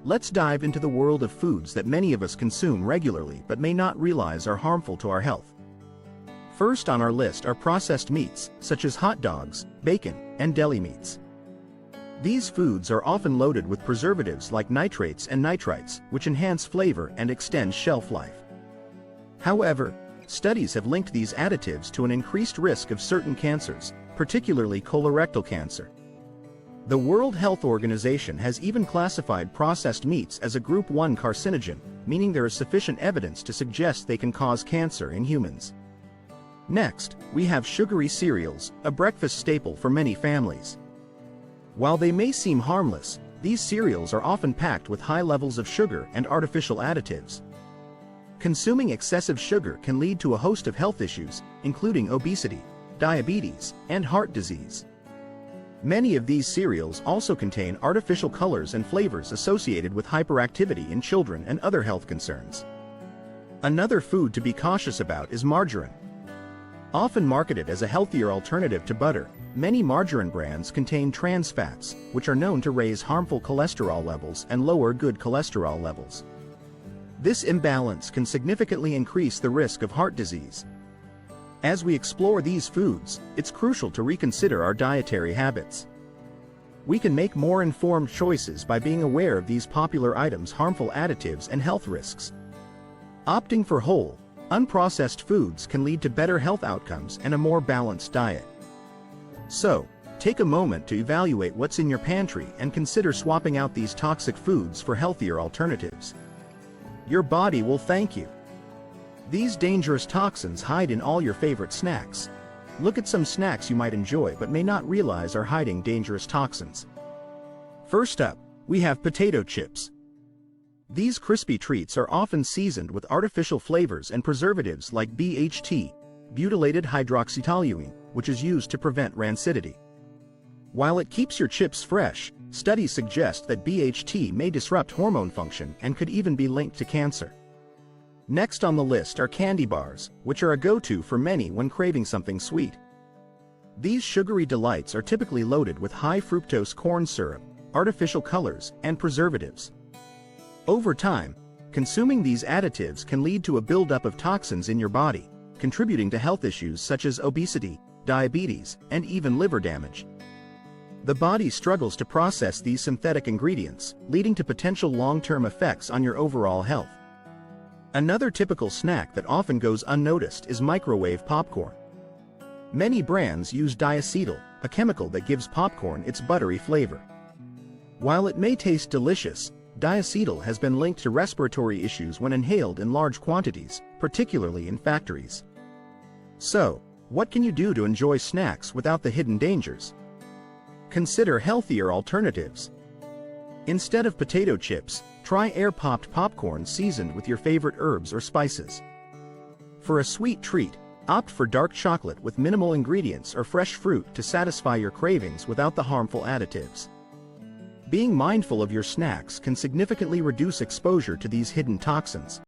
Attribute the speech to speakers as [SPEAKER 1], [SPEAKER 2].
[SPEAKER 1] let's dive into the world of foods that many of us consume regularly but may not realize are harmful to our health. First on our list are processed meats, such as hot dogs, bacon, and deli meats. These foods are often loaded with preservatives like nitrates and nitrites, which enhance flavor and extend shelf life. However, studies have linked these additives to an increased risk of certain cancers, particularly colorectal cancer. The World Health Organization has even classified processed meats as a Group 1 carcinogen, meaning there is sufficient evidence to suggest they can cause cancer in humans. Next, we have sugary cereals, a breakfast staple for many families. While they may seem harmless, these cereals are often packed with high levels of sugar and artificial additives. Consuming excessive sugar can lead to a host of health issues, including obesity, diabetes, and heart disease. Many of these cereals also contain artificial colors and flavors associated with hyperactivity in children and other health concerns. Another food to be cautious about is margarine. Often marketed as a healthier alternative to butter, many margarine brands contain trans fats, which are known to raise harmful cholesterol levels and lower good cholesterol levels. This imbalance can significantly increase the risk of heart disease. As we explore these foods, it's crucial to reconsider our dietary habits. We can make more informed choices by being aware of these popular items' harmful additives and health risks. Opting for whole, unprocessed foods can lead to better health outcomes and a more balanced diet. So, take a moment to evaluate what's in your pantry and consider swapping out these toxic foods for healthier alternatives. Your body will thank you. These dangerous toxins hide in all your favorite snacks. Look at some snacks you might enjoy but may not realize are hiding dangerous toxins. First up, we have potato chips. These crispy treats are often seasoned with artificial flavors and preservatives like BHT, butylated hydroxytoluene, which is used to prevent rancidity. While it keeps your chips fresh, studies suggest that BHT may disrupt hormone function and could even be linked to cancer. Next on the list are candy bars, which are a go-to for many when craving something sweet. These sugary delights are typically loaded with high fructose corn syrup, artificial colors, and preservatives. Over time, consuming these additives can lead to a buildup of toxins in your body, contributing to health issues such as obesity, diabetes, and even liver damage. The body struggles to process these synthetic ingredients, leading to potential long-term effects on your overall health. Another typical snack that often goes unnoticed is microwave popcorn. Many brands use diacetyl, a chemical that gives popcorn its buttery flavor. While it may taste delicious, diacetyl has been linked to respiratory issues when inhaled in large quantities, particularly in factories. So, what can you do to enjoy snacks without the hidden dangers? Consider healthier alternatives. Instead of potato chips, try air-popped popcorn seasoned with your favorite herbs or spices. For a sweet treat, opt for dark chocolate with minimal ingredients or fresh fruit to satisfy your cravings without the harmful additives. Being mindful of your snacks can significantly reduce exposure to these hidden toxins.